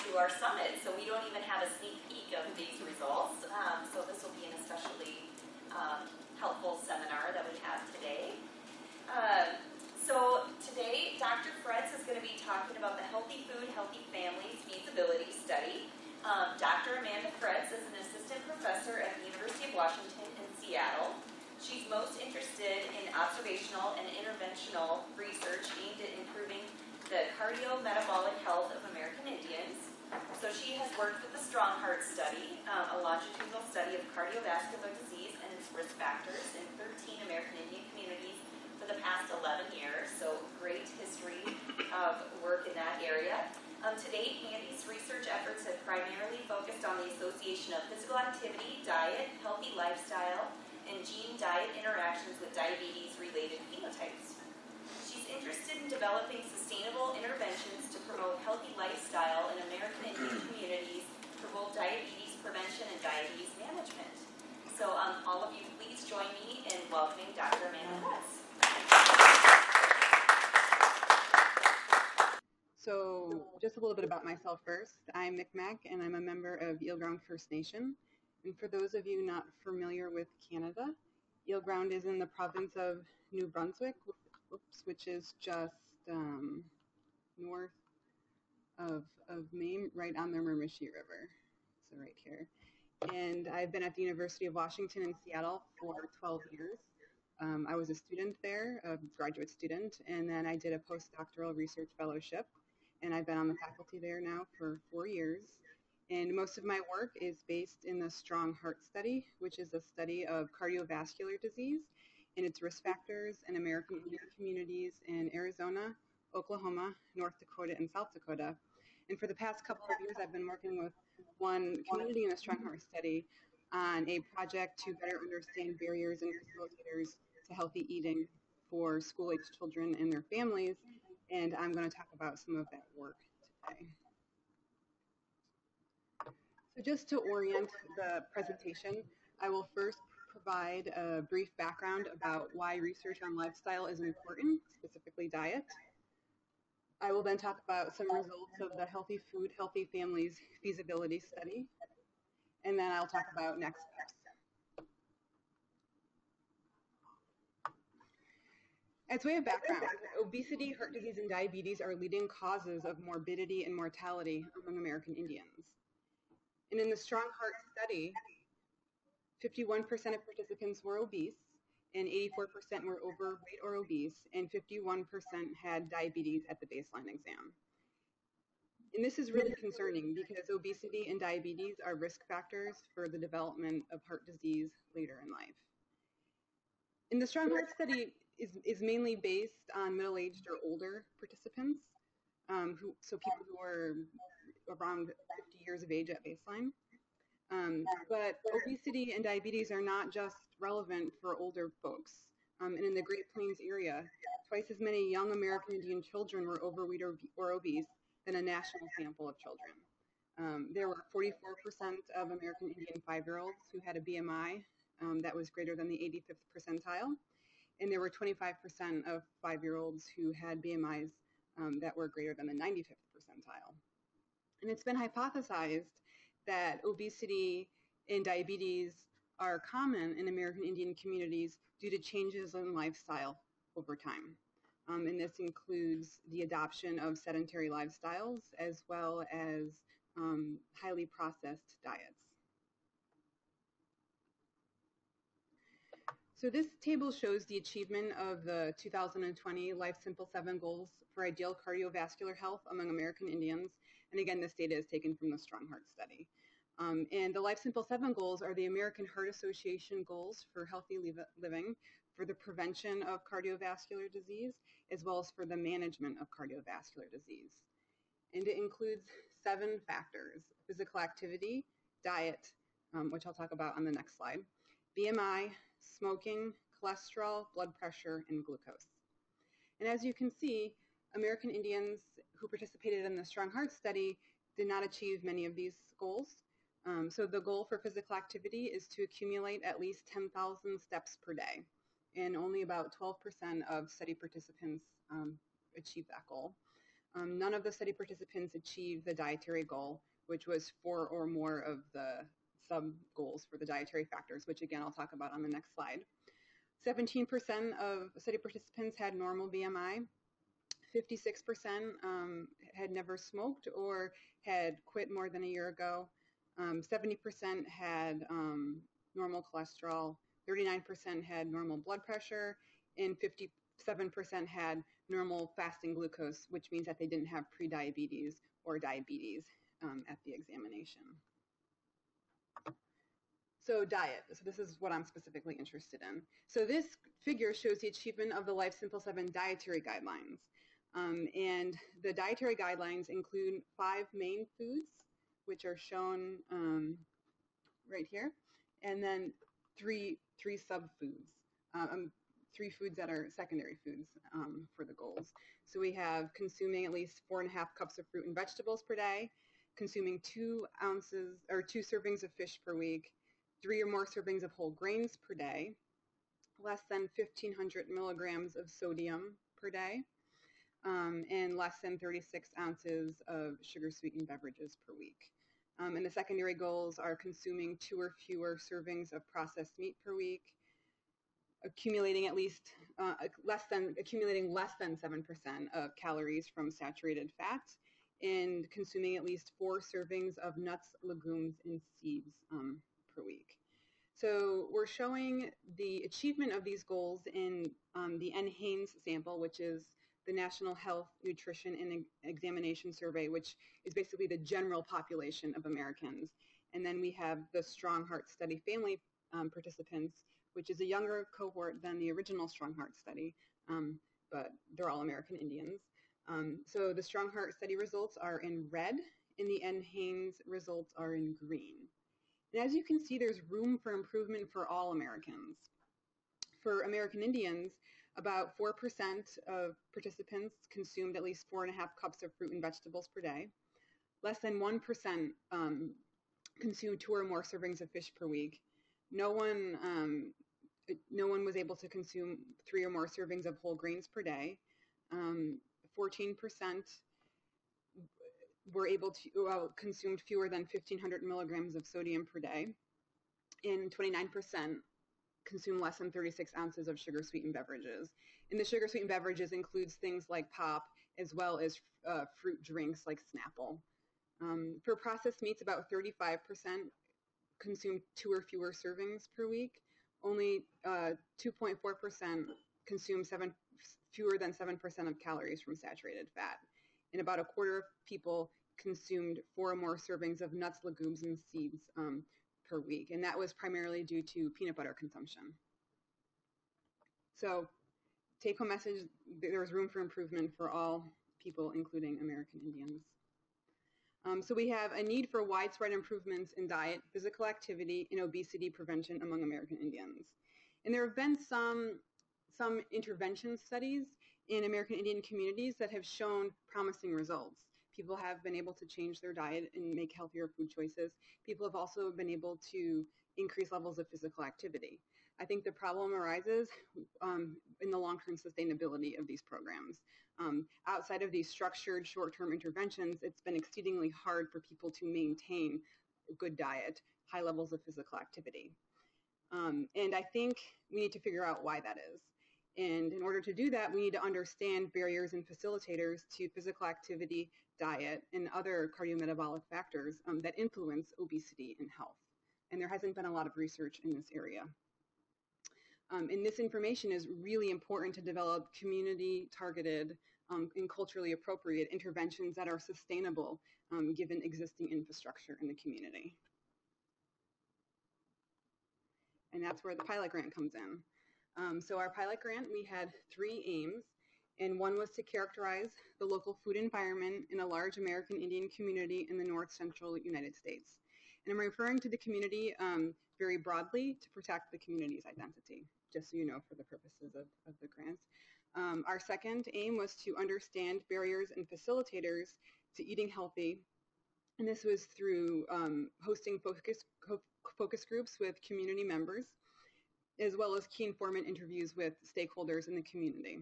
to our summit, so we don't even have a sneak peek of these results. So this will be an especially helpful seminar that we have today. So today, Dr. Fretz is going to be talking about the Healthy Food, Healthy Families Feasibility Study. Dr. Amanda Fretz is an assistant professor at the University of Washington in Seattle. She's most interested in observational and interventional research aimed at improving the cardiometabolic health of American Indians. So she has worked with the Strong Heart Study, a longitudinal study of cardiovascular disease and its risk factors in 13 American Indian communities for the past 11 years. So great history of work in that area. To date, Andy's research efforts have primarily focused on the association of physical activity, diet, healthy lifestyle, and gene-diet interactions with diabetes-related phenotypes. She's interested in developing sustainable interventions to promote healthy lifestyle in American Indian communities for both diabetes prevention and diabetes management. So all of you, please join me in welcoming Dr. Amanda Fretz. So just a little bit about myself first. I'm Micmac, and I'm a member of Eel Ground First Nation. And for those of you not familiar with Canada, Eel Ground is in the province of New Brunswick, which is just north of Maine, right on the Miramichi River, so right here. And I've been at the University of Washington in Seattle for 12 years. I was a student there, a graduate student, and then I did a postdoctoral research fellowship, and I've been on the faculty there now for 4 years. And most of my work is based in the Strong Heart Study, which is a study of cardiovascular disease and its risk factors in American Indian communities in Arizona, Oklahoma, North Dakota, and South Dakota. And for the past couple of years, I've been working with one community in the Strong Heart Study on a project to better understand barriers and facilitators to healthy eating for school-aged children and their families. And I'm going to talk about some of that work today. So just to orient the presentation, I will first provide a brief background about why research on lifestyle is important, specifically diet. I will then talk about some results of the Healthy Food, Healthy Families Feasibility Study, and then I'll talk about next steps. As way of background, obesity, heart disease, and diabetes are leading causes of morbidity and mortality among American Indians. And in the Strong Heart Study, 51% of participants were obese, and 84% were overweight or obese, and 51% had diabetes at the baseline exam. And this is really concerning because obesity and diabetes are risk factors for the development of heart disease later in life. And the Strong Heart Study is mainly based on middle-aged or older participants, so people who are around 50 years of age at baseline. But obesity and diabetes are not just relevant for older folks. And in the Great Plains area, twice as many young American Indian children were overweight or obese than a national sample of children. There were 44% of American Indian 5-year-olds who had a BMI that was greater than the 85th percentile. And there were 25% of 5-year-olds who had BMIs that were greater than the 95th percentile. And it's been hypothesized that obesity and diabetes are common in American Indian communities due to changes in lifestyle over time. And this includes the adoption of sedentary lifestyles as well as highly processed diets. So this table shows the achievement of the 2020 Life Simple 7 Goals for Ideal Cardiovascular Health among American Indians. And again, this data is taken from the Strong Heart Study. And the Life Simple 7 goals are the American Heart Association goals for healthy living, for the prevention of cardiovascular disease, as well as for the management of cardiovascular disease. And it includes 7 factors: physical activity, diet, which I'll talk about on the next slide, BMI, smoking, cholesterol, blood pressure, and glucose. And as you can see, American Indians who participated in the Strong Heart Study did not achieve many of these goals. So the goal for physical activity is to accumulate at least 10,000 steps per day, and only about 12% of study participants achieve that goal. None of the study participants achieved the dietary goal, which was 4 or more of the sub-goals for the dietary factors, which again I'll talk about on the next slide. 17% of study participants had normal BMI. 56% had never smoked or had quit more than a year ago. 70% had normal cholesterol. 39% had normal blood pressure, and 57% had normal fasting glucose, which means that they didn't have prediabetes or diabetes at the examination. So diet, so this is what I'm specifically interested in. So this figure shows the achievement of the Life Simple 7 dietary guidelines. And the dietary guidelines include 5 main foods, which are shown right here, and then three sub-foods, 3 foods that are secondary foods for the goals. So we have consuming at least 4.5 cups of fruit and vegetables per day, consuming 2 servings of fish per week, 3 or more servings of whole grains per day, less than 1,500 milligrams of sodium per day, and less than 36 ounces of sugar-sweetened beverages per week. And the secondary goals are consuming 2 or fewer servings of processed meat per week, accumulating less than 7% of calories from saturated fats, and consuming at least 4 servings of nuts, legumes, and seeds per week. So we're showing the achievement of these goals in the NHANES sample, which is the National Health, Nutrition, and Examination Survey, which is basically the general population of Americans. And then we have the Strong Heart Study family participants, which is a younger cohort than the original Strong Heart Study, but they're all American Indians. So the Strong Heart Study results are in red, and the NHANES results are in green. And as you can see, there's room for improvement for all Americans. For American Indians, about 4% of participants consumed at least 4.5 cups of fruit and vegetables per day. Less than 1% consumed 2 or more servings of fish per week. No one was able to consume 3 or more servings of whole grains per day. 14% were able to consumed fewer than 1,500 milligrams of sodium per day, and 29% consume less than 36 ounces of sugar-sweetened beverages. And the sugar-sweetened beverages includes things like pop, as well as fruit drinks like Snapple. For processed meats, about 35% consume 2 or fewer servings per week. Only 2.4% consume fewer than 7% of calories from saturated fat. And about a quarter of people consumed 4 or more servings of nuts, legumes, and seeds per week. And that was primarily due to peanut butter consumption. So take-home message, there's room for improvement for all people, including American Indians. So we have a need for widespread improvements in diet, physical activity, and obesity prevention among American Indians. And there have been some intervention studies in American Indian communities that have shown promising results. People have been able to change their diet and make healthier food choices. People have also been able to increase levels of physical activity. I think the problem arises in the long-term sustainability of these programs. Outside of these structured short-term interventions, it's been exceedingly hard for people to maintain a good diet, high levels of physical activity. And I think we need to figure out why that is. And in order to do that, we need to understand barriers and facilitators to physical activity, diet, and other cardiometabolic factors that influence obesity and health. And there hasn't been a lot of research in this area. And this information is really important to develop community-targeted and culturally appropriate interventions that are sustainable given existing infrastructure in the community. And that's where the pilot grant comes in. So our pilot grant, we had 3 aims, and one was to characterize the local food environment in a large American Indian community in the north central United States. And I'm referring to the community very broadly to protect the community's identity, just so you know for the purposes of the grant. Our second aim was to understand barriers and facilitators to eating healthy, and this was through hosting focus groups with community members, as well as key informant interviews with stakeholders in the community.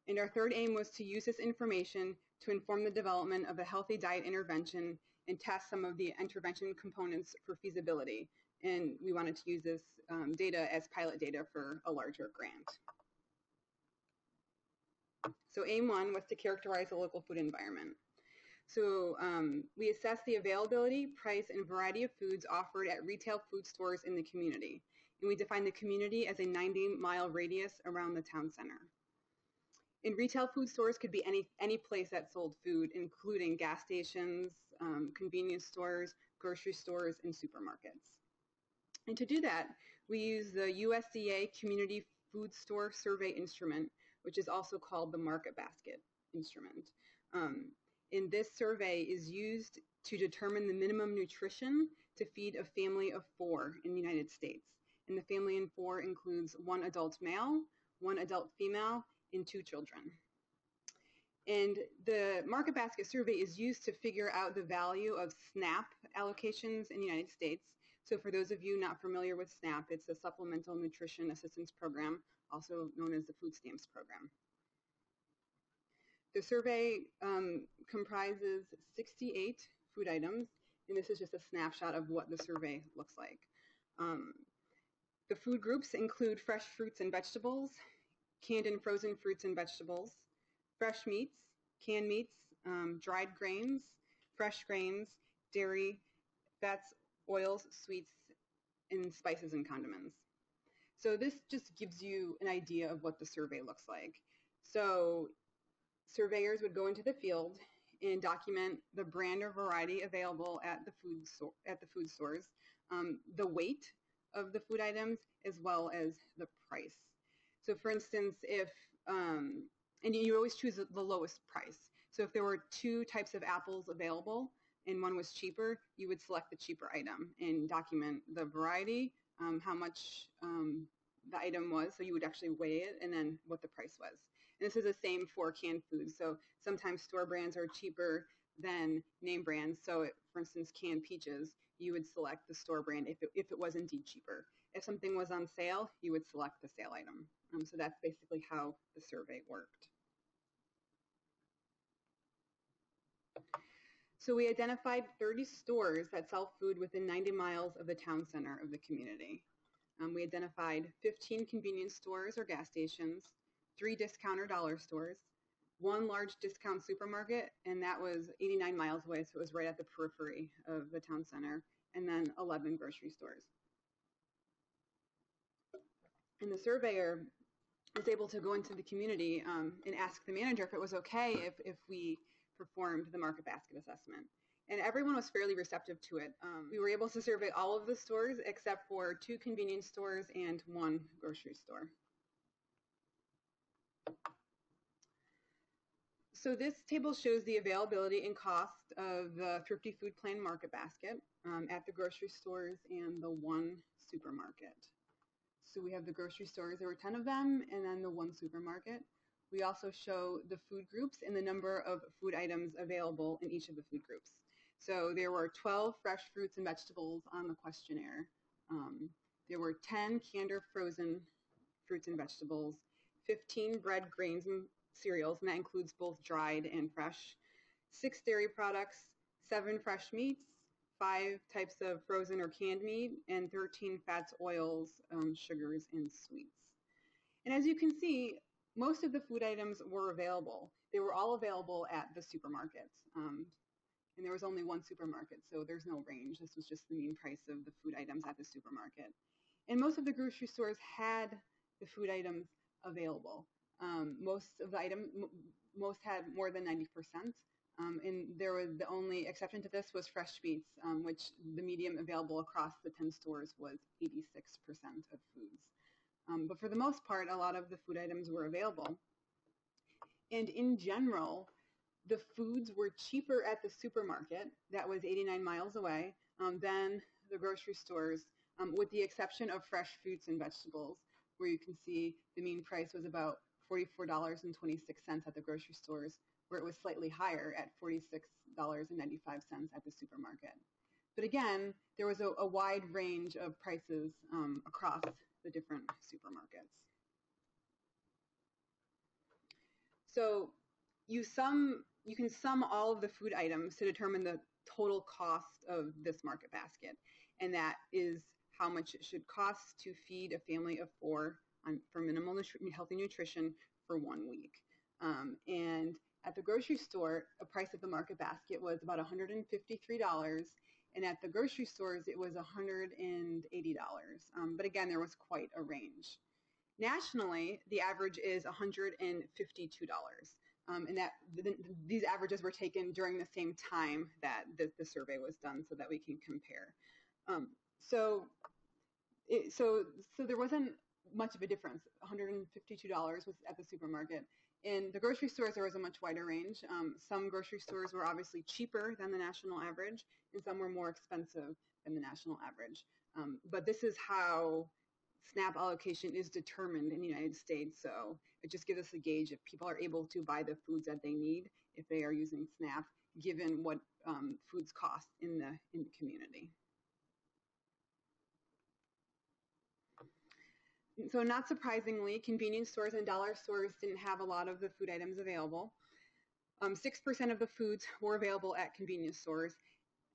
And our third aim was to use this information to inform the development of a healthy diet intervention and test some of the intervention components for feasibility. And we wanted to use this data as pilot data for a larger grant. So aim one was to characterize the local food environment. So we assessed the availability, price, and variety of foods offered at retail food stores in the community. And we defined the community as a 90-mile radius around the town center. And retail food stores could be any place that sold food, including gas stations, convenience stores, grocery stores, and supermarkets. And to do that, we use the USDA Community Food Store Survey Instrument, which is also called the Market Basket Instrument. And this survey is used to determine the minimum nutrition to feed a family of 4 in the United States. And the family of 4 includes 1 adult male, 1 adult female, and 2 children. And the Market Basket Survey is used to figure out the value of SNAP allocations in the United States. So for those of you not familiar with SNAP, it's a Supplemental Nutrition Assistance Program, also known as the Food Stamps Program. The survey comprises 68 food items, and this is just a snapshot of what the survey looks like. The food groups include fresh fruits and vegetables, canned and frozen fruits and vegetables, fresh meats, canned meats, dried grains, fresh grains, dairy, fats, oils, sweets, and spices and condiments. So this just gives you an idea of what the survey looks like. So surveyors would go into the field and document the brand or variety available at the food stores, the weight of the food items, as well as the price. So for instance, if, and you always choose the lowest price. So if there were 2 types of apples available and one was cheaper, you would select the cheaper item and document the variety, how much the item was, so you would actually weigh it, and then what the price was. And this is the same for canned foods. So sometimes store brands are cheaper than name brands. So for instance, canned peaches, you would select the store brand if it was indeed cheaper. If something was on sale, you would select the sale item. So that's basically how the survey worked. So we identified 30 stores that sell food within 90 miles of the town center of the community. We identified 15 convenience stores or gas stations, 3 discount or dollar stores, 1 large discount supermarket, and that was 89 miles away, so it was right at the periphery of the town center, and then 11 grocery stores. And the surveyor was able to go into the community and ask the manager if it was okay if we performed the market basket assessment. And everyone was fairly receptive to it. We were able to survey all of the stores except for 2 convenience stores and 1 grocery store. So this table shows the availability and cost of the Thrifty Food Plan market basket at the grocery stores and the 1 supermarket. So we have the grocery stores, there were 10 of them, and then the 1 supermarket. We also show the food groups and the number of food items available in each of the food groups. So there were 12 fresh fruits and vegetables on the questionnaire. There were 10 canned or frozen fruits and vegetables, 15 bread, grains, and cereals, and that includes both dried and fresh, 6 dairy products, 7 fresh meats, 5 types of frozen or canned meat, and 13 fats, oils, sugars, and sweets. And as you can see, most of the food items were available. They were all available at the supermarkets. And there was only 1 supermarket, so there's no range. This was just the mean price of the food items at the supermarket. And most of the grocery stores had the food items available. Most had more than 90%. And there was the only exception to this was fresh meats, which the median available across the 10 stores was 86% of foods. But for the most part, a lot of the food items were available. And in general, the foods were cheaper at the supermarket, that was 89 miles away, than the grocery stores, with the exception of fresh fruits and vegetables, where you can see the mean price was about $44.26 at the grocery stores, where it was slightly higher at $46.95 at the supermarket. But again, there was a wide range of prices across the different supermarkets. So you can sum all of the food items to determine the total cost of this market basket, and that is how much it should cost to feed a family of 4 for minimal healthy nutrition for 1 week. And at the grocery store, a price of the market basket was about $153, and at the grocery stores, it was $180. But again, there was quite a range. Nationally, the average is $152. And that these averages were taken during the same time that the survey was done so that we can compare. So there wasn't much of a difference. $152 was at the supermarket. In the grocery stores, there was a much wider range. Some grocery stores were obviously cheaper than the national average, and some were more expensive than the national average. But this is how SNAP allocation is determined in the United States. So it just gives us a gauge if people are able to buy the foods that they need if they are using SNAP, given what foods cost in the community. So not surprisingly, convenience stores and dollar stores didn't have a lot of the food items available. 6% of the foods were available at convenience stores,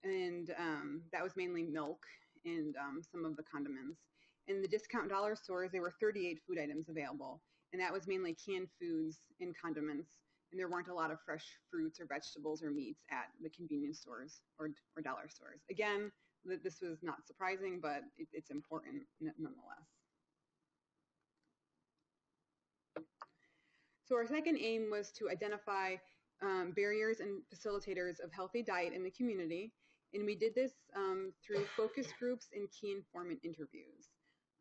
and that was mainly milk and some of the condiments. In the discount dollar stores, there were 38 food items available, and that was mainly canned foods and condiments, and there weren't a lot of fresh fruits or vegetables or meats at the convenience stores or dollar stores. Again, this was not surprising, but it's important nonetheless. So our second aim was to identify barriers and facilitators of healthy diet in the community, and we did this through focus groups and key informant interviews.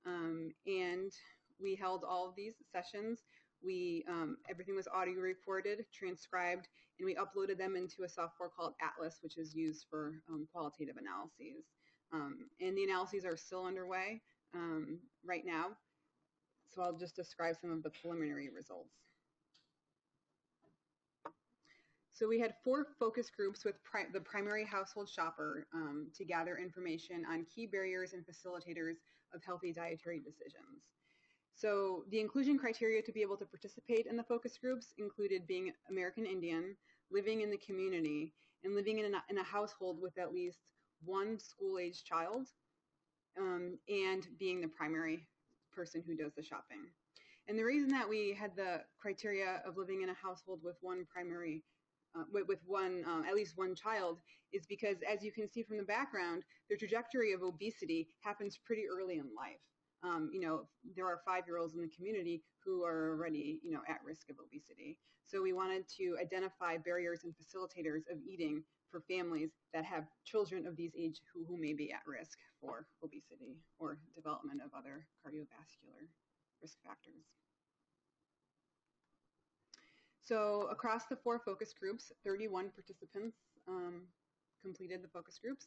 And we held all of these sessions. Everything was audio recorded, transcribed, and we uploaded them into a software called Atlas, which is used for qualitative analyses. And the analyses are still underway right now, so I'll just describe some of the preliminary results. So we had 4 focus groups with the primary household shopper to gather information on key barriers and facilitators of healthy dietary decisions. So the inclusion criteria to be able to participate in the focus groups included being American Indian, living in the community, and living in a household with at least 1 school-aged child, and being the primary person who does the shopping. And the reason that we had the criteria of living in a household with one primary at least one child is because, as you can see from the background, the trajectory of obesity happens pretty early in life. There are 5-year-olds in the community who are already, at risk of obesity. So we wanted to identify barriers and facilitators of eating for families that have children of these age who may be at risk for obesity or development of other cardiovascular risk factors. So across the 4 focus groups, 31 participants completed the focus groups,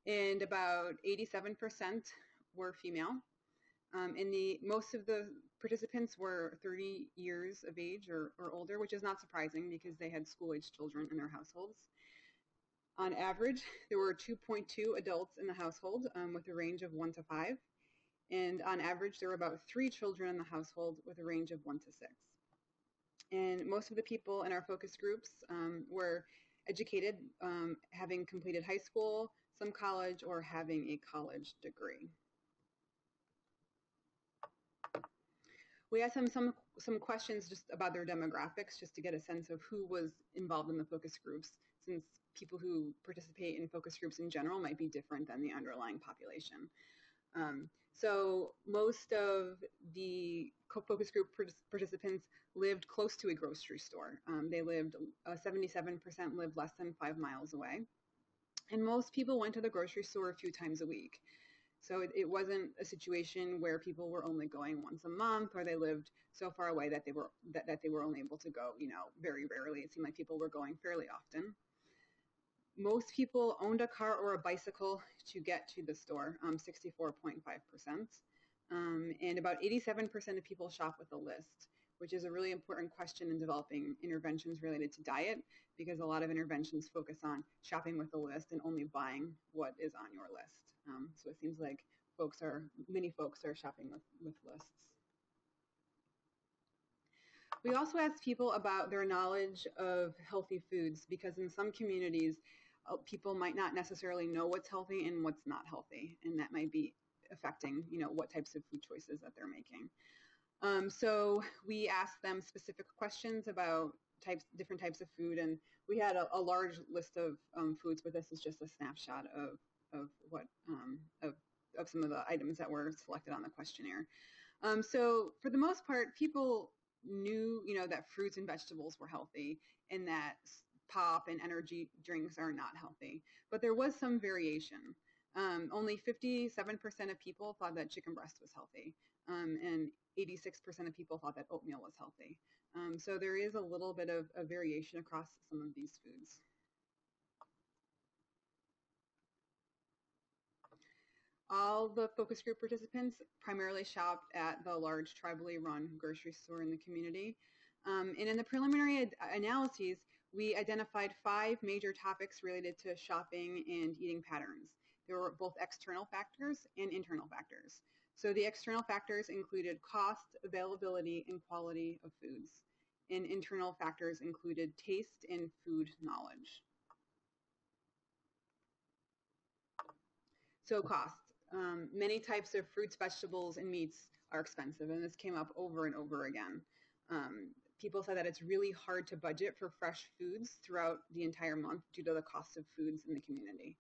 and about 87% were female. And most of the participants were 30 years of age or older, which is not surprising because they had school-aged children in their households. On average, there were 2.2 adults in the household with a range of 1 to 5. And on average, there were about 3 children in the household with a range of 1 to 6. And most of the people in our focus groups were educated, having completed high school, some college, or having a college degree. We asked them some questions just about their demographics, just to get a sense of who was involved in the focus groups, since people who participate in focus groups in general might be different than the underlying population. So most of the focus group participants lived close to a grocery store. 77% lived less than 5 miles away. And most people went to the grocery store a few times a week. So it wasn't a situation where people were only going once a month, or they lived so far away that they were only able to go, very rarely. It seemed like people were going fairly often. Most people owned a car or a bicycle to get to the store, 64.5%. And about 87% of people shop with a list, which is a really important question in developing interventions related to diet, because a lot of interventions focus on shopping with a list and only buying what is on your list. So it seems like many folks are shopping with lists. We also asked people about their knowledge of healthy foods, because in some communities, people might not necessarily know what's healthy and what's not healthy, and that might be affecting, what types of food choices that they're making. So we asked them specific questions about different types of food, and we had a large list of foods, but this is just a snapshot of what of some of the items that were selected on the questionnaire. So for the most part, people knew, that fruits and vegetables were healthy, and that pop and energy drinks are not healthy. But there was some variation. Only 57% of people thought that chicken breast was healthy, and 86% of people thought that oatmeal was healthy. So there is a little bit of a variation across some of these foods. All the focus group participants primarily shopped at the large tribally run grocery store in the community. And in the preliminary analyses, we identified 5 major topics related to shopping and eating patterns. There were both external factors and internal factors. So the external factors included cost, availability, and quality of foods. And internal factors included taste and food knowledge. So cost. Many types of fruits, vegetables, and meats are expensive, and this came up over and over again. People said that it's really hard to budget for fresh foods throughout the entire month due to the cost of foods in the community.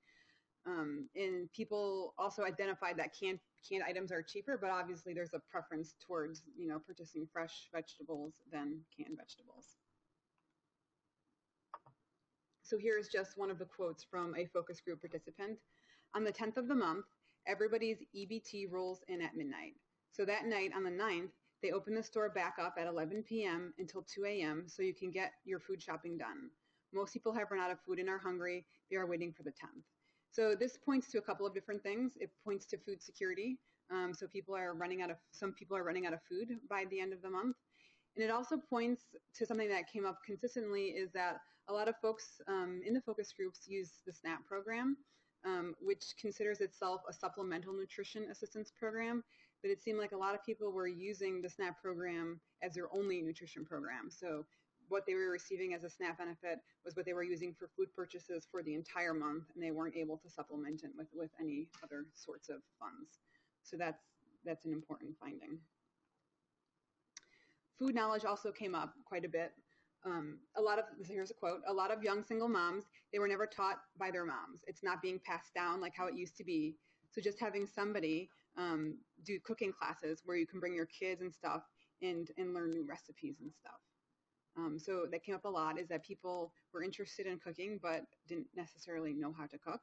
And people also identified that canned items are cheaper, but obviously there's a preference towards, purchasing fresh vegetables than canned vegetables. So here's just one of the quotes from a focus group participant. On the 10th of the month, everybody's EBT rolls in at midnight. So that night, on the 9th, they open the store back up at 11 p.m. until 2 a.m. so you can get your food shopping done. Most people have run out of food and are hungry. They are waiting for the 10th. So this points to a couple of different things. It points to food security. So some people are running out of food by the end of the month. And it also points to something that came up consistently, is that a lot of folks in the focus groups use the SNAP program, which considers itself a supplemental nutrition assistance program. But it seemed like a lot of people were using the SNAP program as their only nutrition program. So what they were receiving as a SNAP benefit was what they were using for food purchases for the entire month, and they weren't able to supplement it with any other sorts of funds. So that's an important finding. Food knowledge also came up quite a bit. Here's a quote, a lot of young single moms, they were never taught by their moms. It's not being passed down like how it used to be. So just having somebody do cooking classes where you can bring your kids and stuff and learn new recipes and stuff. So that came up a lot, is that people were interested in cooking but didn't necessarily know how to cook.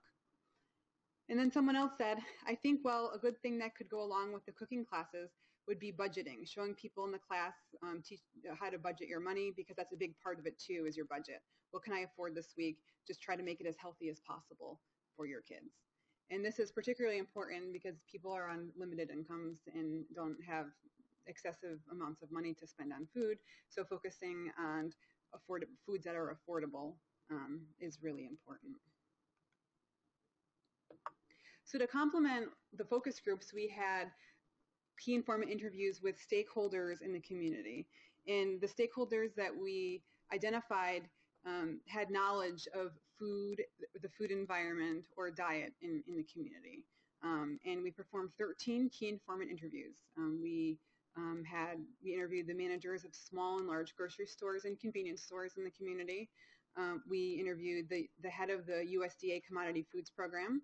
And then someone else said, I think, well, a good thing that could go along with the cooking classes would be budgeting, showing people in the class teach how to budget your money, because that's a big part of it too, is your budget. What can I afford this week? Just try to make it as healthy as possible for your kids. And this is particularly important because people are on limited incomes and don't have excessive amounts of money to spend on food. So focusing on foods that are affordable is really important. So to complement the focus groups, we had key informant interviews with stakeholders in the community. And the stakeholders that we identified had knowledge of food, the food environment or diet in the community. And we performed 13 key informant interviews. We interviewed the managers of small and large grocery stores and convenience stores in the community. We interviewed the head of the USDA Commodity Foods Program,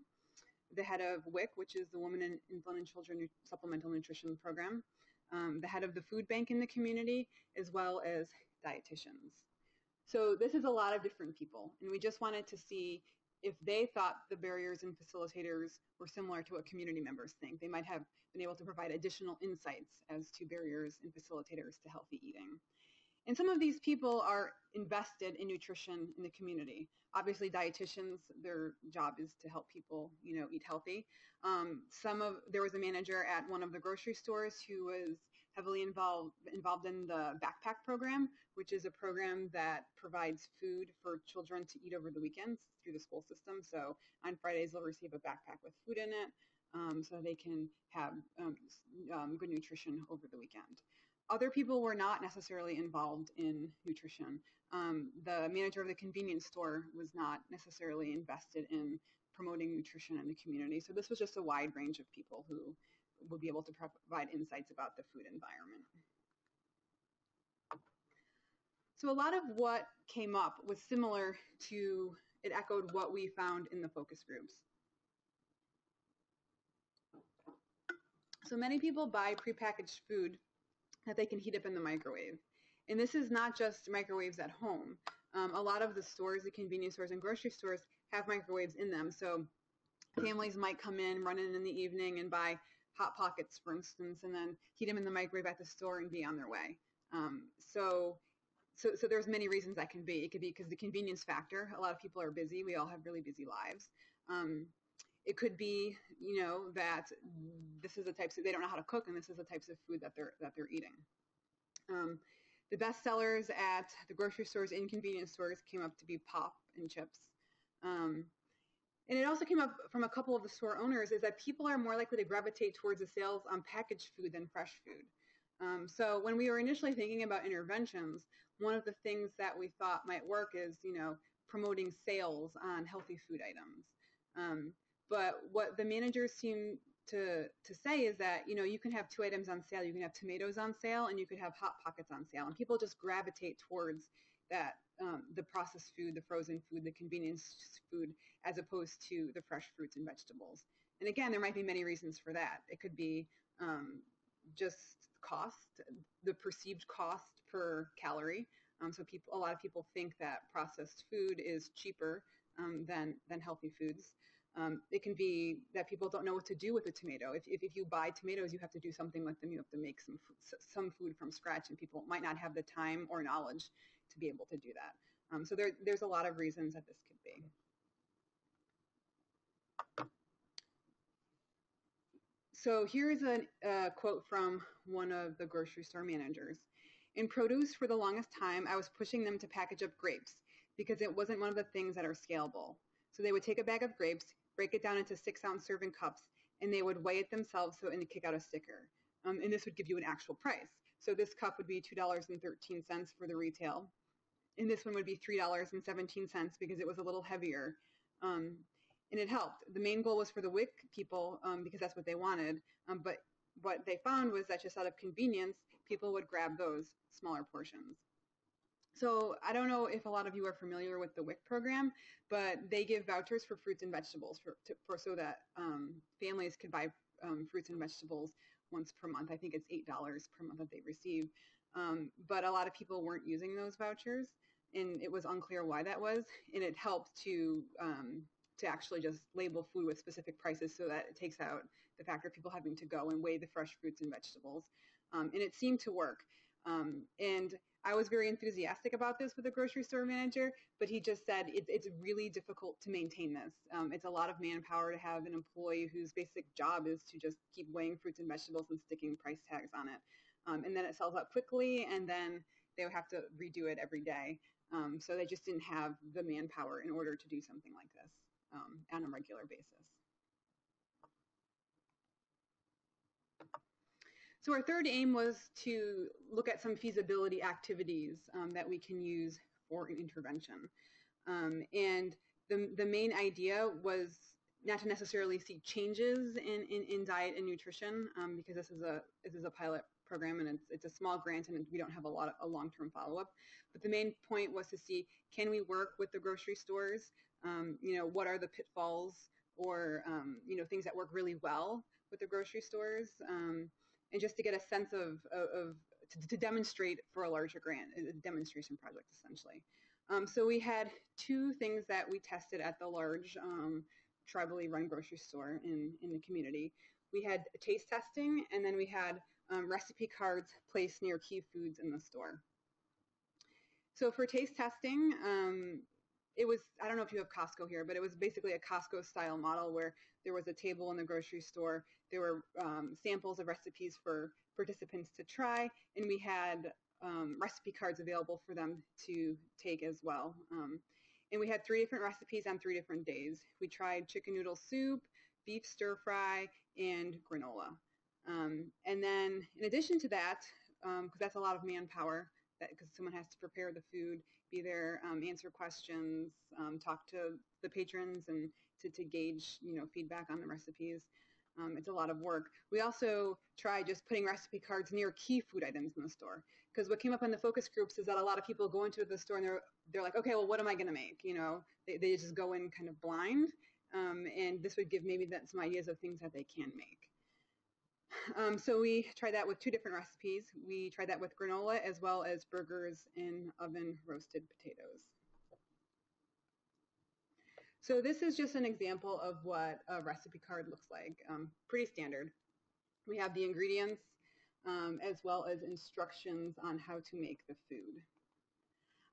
the head of WIC, which is the Women and Infant and Children Supplemental Nutrition Program, the head of the food bank in the community, as well as dietitians. So this is a lot of different people, and we just wanted to see if they thought the barriers and facilitators were similar to what community members think. They might have been able to provide additional insights as to barriers and facilitators to healthy eating. And some of these people are invested in nutrition in the community. Obviously, dietitians, their job is to help people, eat healthy. There was a manager at one of the grocery stores who was heavily involved in the backpack program, which is a program that provides food for children to eat over the weekends through the school system. So on Fridays, they'll receive a backpack with food in it so they can have good nutrition over the weekend. other people were not necessarily involved in nutrition. The manager of the convenience store was not necessarily invested in promoting nutrition in the community. So this was just a wide range of people who would be able to provide insights about the food environment. So a lot of what came up was similar to, it echoed what we found in the focus groups. So many people buy prepackaged food that they can heat up in the microwave. And this is not just microwaves at home. A lot of the stores, the convenience stores and grocery stores have microwaves in them. So families might come in, run in the evening and buy Hot Pockets, for instance, and then heat them in the microwave at the store and be on their way. So there's many reasons that can be. It could be because the convenience factor. A lot of people are busy. We all have really busy lives. It could be, that this is the types of, they don't know how to cook, and this is the types of food that they're eating. The best sellers at the grocery stores and convenience stores came up to be pop and chips. And it also came up from a couple of the store owners is that people are more likely to gravitate towards the sales on packaged food than fresh food. So when we were initially thinking about interventions, one of the things that we thought might work is, promoting sales on healthy food items. But what the managers seem to say is that, you can have 2 items on sale. You can have tomatoes on sale and you could have Hot Pockets on sale. And people just gravitate towards that, the processed food, the frozen food, the convenience food, as opposed to the fresh fruits and vegetables. And again, there might be many reasons for that. It could be just cost, the perceived cost per calorie. So a lot of people think that processed food is cheaper than healthy foods. It can be that people don't know what to do with a tomato. If you buy tomatoes, you have to do something with them. You have to make some food from scratch, and people might not have the time or knowledge to be able to do that. So there's a lot of reasons that this could be. So here's a quote from one of the grocery store managers. In produce, for the longest time, I was pushing them to package up grapes because it wasn't one of the things that are scalable. So they would take a bag of grapes, break it down into 6-ounce serving cups, and they would weigh it themselves and kick out a sticker. And this would give you an actual price. So this cup would be $2.13 for the retail. And this one would be $3.17 because it was a little heavier. And it helped. The main goal was for the WIC people because that's what they wanted. But what they found was that just out of convenience, people would grab those smaller portions. So I don't know if a lot of you are familiar with the WIC program, but they give vouchers for fruits and vegetables so that families could buy fruits and vegetables once per month. I think it's $8 per month that they receive. But a lot of people weren't using those vouchers, and it was unclear why that was. And it helped to actually just label food with specific prices so that it takes out the factor of people having to go and weigh the fresh fruits and vegetables. And it seemed to work. And I was very enthusiastic about this with the grocery store manager, but he just said it's really difficult to maintain this. It's a lot of manpower to have an employee whose basic job is to just keep weighing fruits and vegetables and sticking price tags on it. And then it sells out quickly, and then they would have to redo it every day. So they just didn't have the manpower in order to do something like this on a regular basis. So our third aim was to look at some feasibility activities that we can use for an intervention. And the main idea was not to necessarily see changes in diet and nutrition because this is a pilot program and it's a small grant and we don't have a long-term follow-up. But the main point was to see, can we work with the grocery stores? What are the pitfalls or things that work really well with the grocery stores? And just to get a sense to demonstrate for a larger grant, a demonstration project essentially. So we had 2 things that we tested at the large tribally run grocery store in the community. We had taste testing, and then we had recipe cards placed near key foods in the store. So for taste testing, it was, I don't know if you have Costco here, but it was basically a Costco style model where there was a table in the grocery store. There were samples of recipes for participants to try, and we had recipe cards available for them to take as well. And we had 3 different recipes on 3 different days. We tried chicken noodle soup, beef stir fry, and granola. And then in addition to that, because that's a lot of manpower, because someone has to prepare the food, be there, answer questions, talk to the patrons, and to gauge, feedback on the recipes. It's a lot of work. We also try just putting recipe cards near key food items in the store, because what came up in the focus groups is that a lot of people go into the store and they're like, okay, well, what am I going to make? They just go in kind of blind, and this would give maybe some ideas of things that they can make. So we tried that with 2 different recipes. We tried that with granola as well as burgers and oven roasted potatoes. So this is just an example of what a recipe card looks like. Pretty standard. We have the ingredients as well as instructions on how to make the food.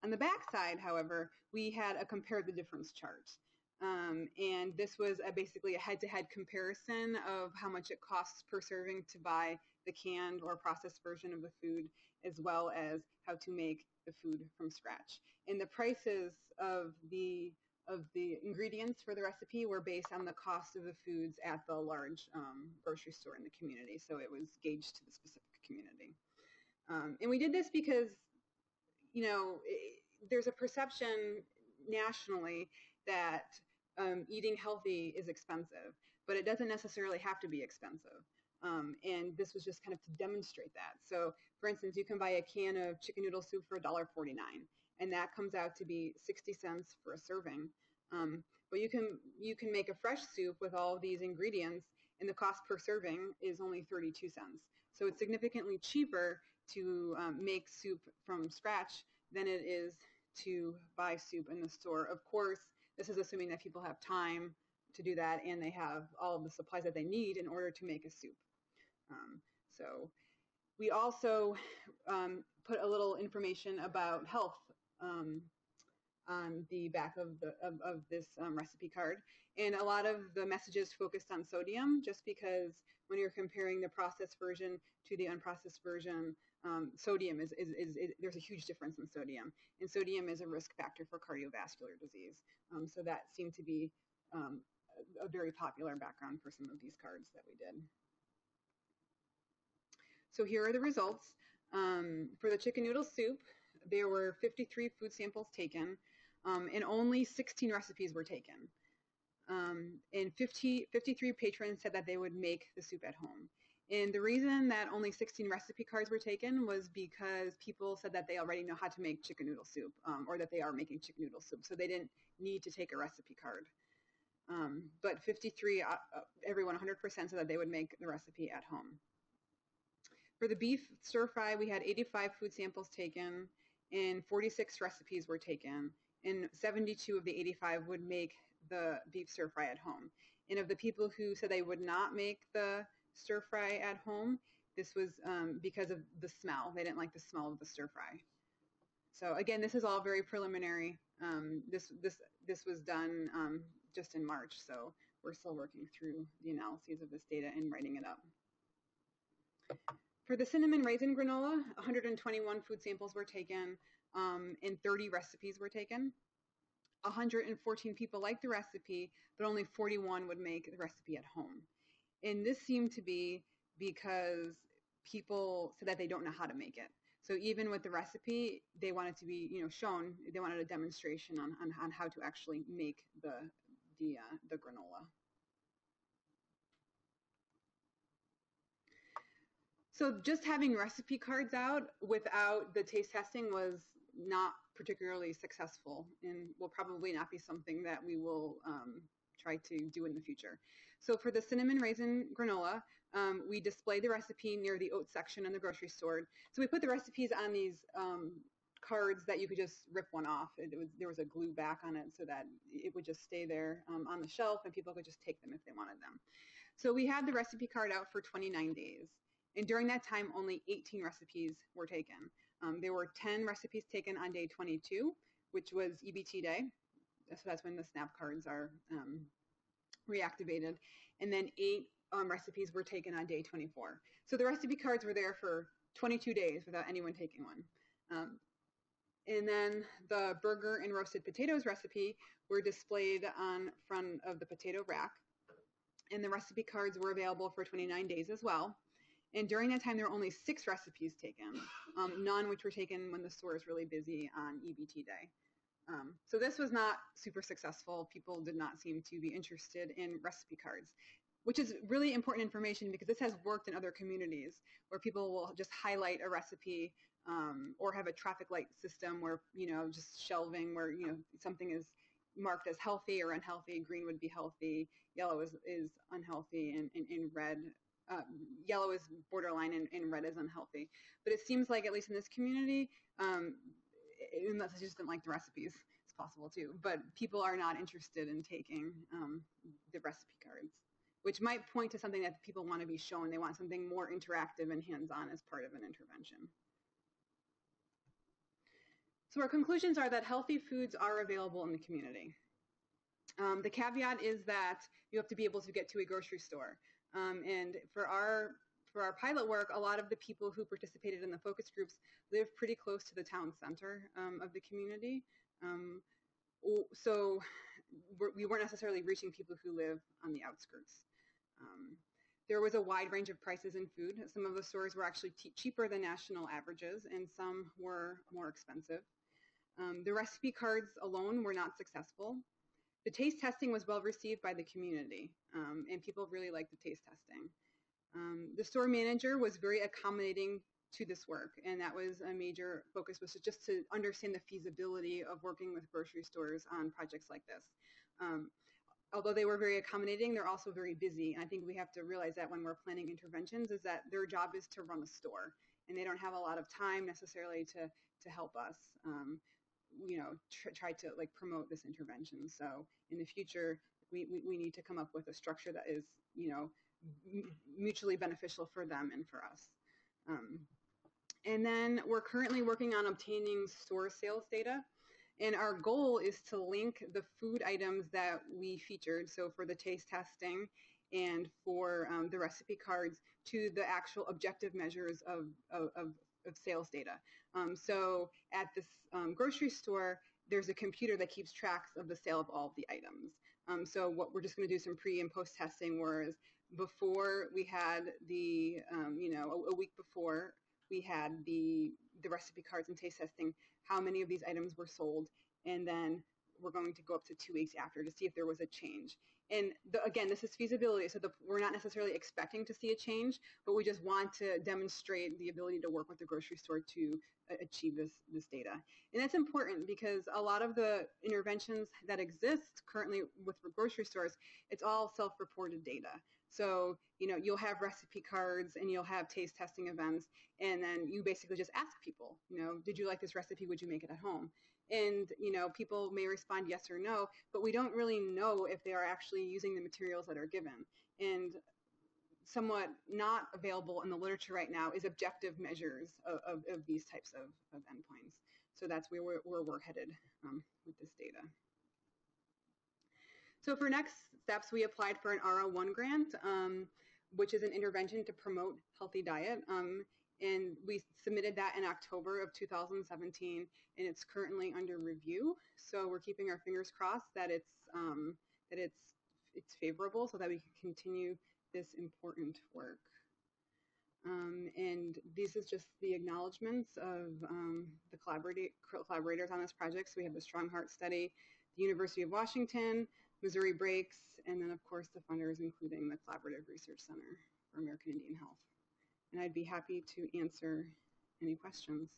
On the back side, however, we had a compare the difference chart. And this was basically a head-to-head comparison of how much it costs per serving to buy the canned or processed version of the food, as well as how to make the food from scratch. And the prices of the ingredients for the recipe were based on the cost of the foods at the large grocery store in the community. So it was gauged to the specific community. And we did this because, there's a perception nationally that eating healthy is expensive, but it doesn't necessarily have to be expensive. And this was just kind of to demonstrate that. So, for instance, you can buy a can of chicken noodle soup for $1.49, and that comes out to be 60 cents for a serving. But you can make a fresh soup with all of these ingredients, and the cost per serving is only 32 cents. So it's significantly cheaper to make soup from scratch than it is to buy soup in the store. Of course, this is assuming that people have time to do that and they have all of the supplies that they need in order to make a soup. So we also put a little information about health on the back of this recipe card. And a lot of the messages focused on sodium, just because when you're comparing the processed version to the unprocessed version, sodium is there's a huge difference in sodium. And sodium is a risk factor for cardiovascular disease. So that seemed to be a very popular background for some of these cards that we did. So here are the results. For the chicken noodle soup, there were 53 food samples taken, and only 16 recipes were taken. And 53 patrons said that they would make the soup at home. And the reason that only 16 recipe cards were taken was because people said that they already know how to make chicken noodle soup, or that they are making chicken noodle soup, so they didn't need to take a recipe card. But 53, everyone 100% said that they would make the recipe at home. For the beef stir fry, we had 85 food samples taken, and 46 recipes were taken, and 72 of the 85 would make the beef stir fry at home. And of the people who said they would not make the stir fry at home, this was because of the smell. They didn't like the smell of the stir fry. So again, this is all very preliminary. This was done just in March, so we're still working through the analyses of this data and writing it up. For the cinnamon raisin granola, 121 food samples were taken, and 30 recipes were taken. 114 people liked the recipe, but only 41 would make the recipe at home. And this seemed to be because people said that they don't know how to make it. So even with the recipe, they wanted to be, shown. They wanted a demonstration on how to actually make the granola. So just having recipe cards out without the taste testing was not particularly successful, and will probably not be something that we will try to do in the future. So for the cinnamon raisin granola, we display the recipe near the oat section in the grocery store. So we put the recipes on these cards that you could just rip one off. There was a glue back on it so that it would just stay there on the shelf, and people could just take them if they wanted them. So we had the recipe card out for 29 days. And during that time, only 18 recipes were taken. There were 10 recipes taken on day 22, which was EBT day. So that's when the SNAP cards are reactivated. And then 8 recipes were taken on day 24. So the recipe cards were there for 22 days without anyone taking one. And then the burger and roasted potatoes recipe were displayed on front of the potato rack. And the recipe cards were available for 29 days as well. And during that time, there were only 6 recipes taken, none which were taken when the store is really busy on EBT day. So this was not super successful. People did not seem to be interested in recipe cards, which is really important information because this has worked in other communities where people will just highlight a recipe or have a traffic light system where, just shelving where, something is marked as healthy or unhealthy. Green would be healthy, yellow is unhealthy, and in red, yellow is borderline and red is unhealthy. But it seems like, at least in this community, unless I just didn't like the recipes, it's possible too, but people are not interested in taking the recipe cards, which might point to something that people want to be shown. They want something more interactive and hands-on as part of an intervention. So our conclusions are that healthy foods are available in the community. The caveat is that you have to be able to get to a grocery store. And for our pilot work, a lot of the people who participated in the focus groups live pretty close to the town center of the community. So we weren't necessarily reaching people who live on the outskirts. There was a wide range of prices in food. Some of the stores were actually cheaper than national averages, and some were more expensive. The recipe cards alone were not successful. The taste testing was well received by the community, and people really liked the taste testing. The store manager was very accommodating to this work, and that was a major focus, was just to understand the feasibility of working with grocery stores on projects like this. Although they were very accommodating, they're also very busy, and I think we have to realize that when we're planning interventions is that their job is to run a store, and they don't have a lot of time necessarily to help us try to promote this intervention. So in the future, we need to come up with a structure that is mutually beneficial for them and for us. And then we're currently working on obtaining store sales data. And our goal is to link the food items that we featured, so for the taste testing and for the recipe cards, to the actual objective measures of sales data. So at this grocery store, there's a computer that keeps tracks of the sale of all of the items. So what we're just going to do some pre and post testing, whereas before we had the, a week before we had the recipe cards and taste testing, how many of these items were sold, and then we're going to go up to 2 weeks after to see if there was a change. And again, this is feasibility, so we're not necessarily expecting to see a change, but we just want to demonstrate the ability to work with the grocery store to achieve this data. And that's important because a lot of the interventions that exist currently with grocery stores, it's all self-reported data. So, you'll have recipe cards and you'll have taste testing events, and then you basically just ask people, did you like this recipe? Would you make it at home? And, people may respond yes or no, but we don't really know if they are actually using the materials that are given. And somewhat not available in the literature right now is objective measures of these types of endpoints. So that's where we're headed with this data. So for next steps, we applied for an R01 grant, which is an intervention to promote healthy diet. And we submitted that in October of 2017, and it's currently under review. So we're keeping our fingers crossed that it's favorable so that we can continue this important work. And this is just the acknowledgements of the collaborators on this project. So we have the Strong Heart Study, the University of Washington, Missouri Breaks, and then of course the funders, including the Collaborative Research Center for American Indian Health. And I'd be happy to answer any questions.